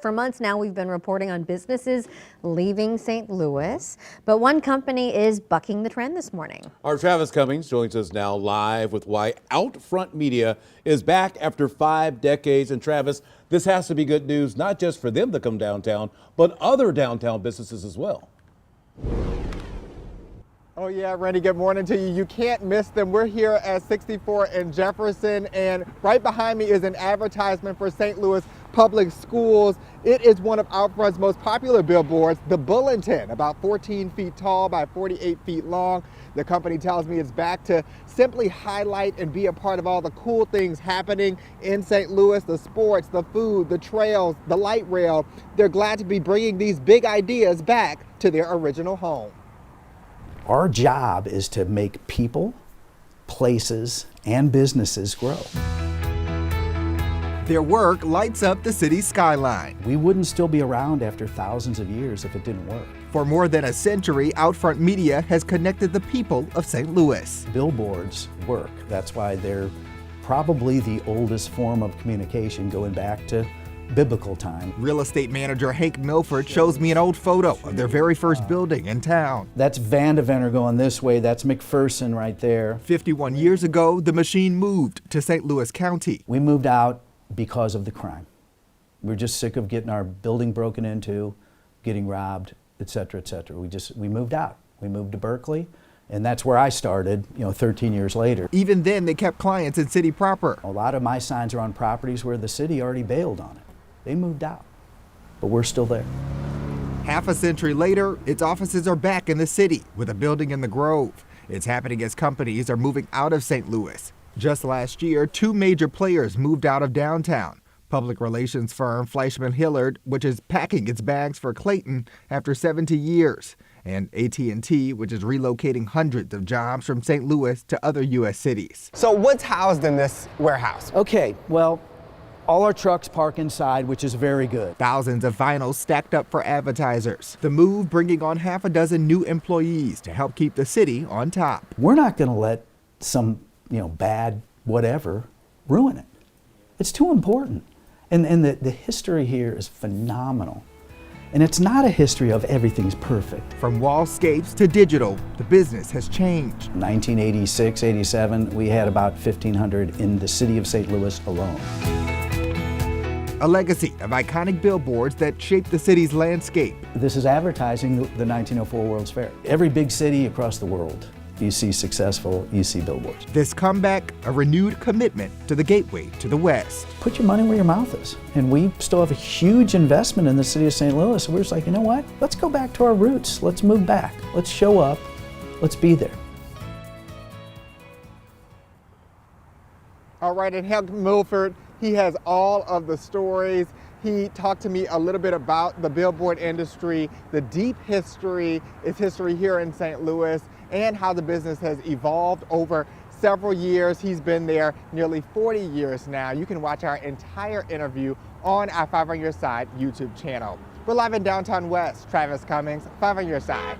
For months now, we've been reporting on businesses leaving St. Louis, but one company is bucking the trend this morning. Our Travis Cummings joins us now live with why Outfront Media is back after 5 decades. And Travis, this has to be good news, not just for them to come downtown, but other downtown businesses as well. Oh yeah, Randy, good morning to you. You can't miss them. We're here at 64 in Jefferson, and right behind me is an advertisement for St. Louis Public Schools. It is one of Outfront's most popular billboards, the Bulletin, about 14 feet tall by 48 feet long. The company tells me it's back to simply highlight and be a part of all the cool things happening in St. Louis, the sports, the food, the trails, the light rail. They're glad to be bringing these big ideas back to their original home. Our job is to make people, places, and businesses grow. Their work lights up the city's skyline. We wouldn't still be around after thousands of years if it didn't work. For more than a century, Outfront Media has connected the people of St. Louis. Billboards work. That's why they're probably the oldest form of communication going back to biblical time. Real estate manager Hank Milford shows me an old photo of their very first building in town. That's Vandeventer going this way. That's McPherson right there. 51 years ago, the machine moved to St. Louis County. We moved out because of the crime. We're just sick of getting our building broken into, getting robbed, et cetera, et cetera. We moved out. We moved to Berkeley, and that's where I started, 13 years later. Even then, they kept clients in city proper. A lot of my signs are on properties where the city already bailed on it. They moved out, but we're still there. Half a century later, its offices are back in the city with a building in the Grove. It's happening as companies are moving out of St. Louis. Just last year, 2 major players moved out of downtown. Public relations firm Fleischman Hillard, which is packing its bags for Clayton after 70 years. And AT&T, which is relocating hundreds of jobs from St. Louis to other U.S. cities. So what's housed in this warehouse? Okay, well, all our trucks park inside, which is very good. Thousands of vinyls stacked up for advertisers. The move bringing on half a dozen new employees to help keep the city on top. We're not going to let some, bad whatever ruin it. It's too important. And the history here is phenomenal. And it's not a history of everything's perfect. From wallscapes to digital, the business has changed. 1986, 87, we had about 1,500 in the city of St. Louis alone. A legacy of iconic billboards that shaped the city's landscape. This is advertising the 1904 World's Fair. Every big city across the world, you see successful, you see billboards. This comeback, a renewed commitment to the gateway to the West. Put your money where your mouth is. And we still have a huge investment in the city of St. Louis. We're just like, you know what? Let's go back to our roots. Let's move back. Let's show up. Let's be there. All right, and Hank Milford, he has all of the stories. He talked to me a little bit about the billboard industry, the deep history, its history here in St. Louis, and how the business has evolved over several years. He's been there nearly 40 years now. You can watch our entire interview on our 5 on Your Side YouTube channel. We're live in downtown West. Travis Cummings, 5 on Your Side.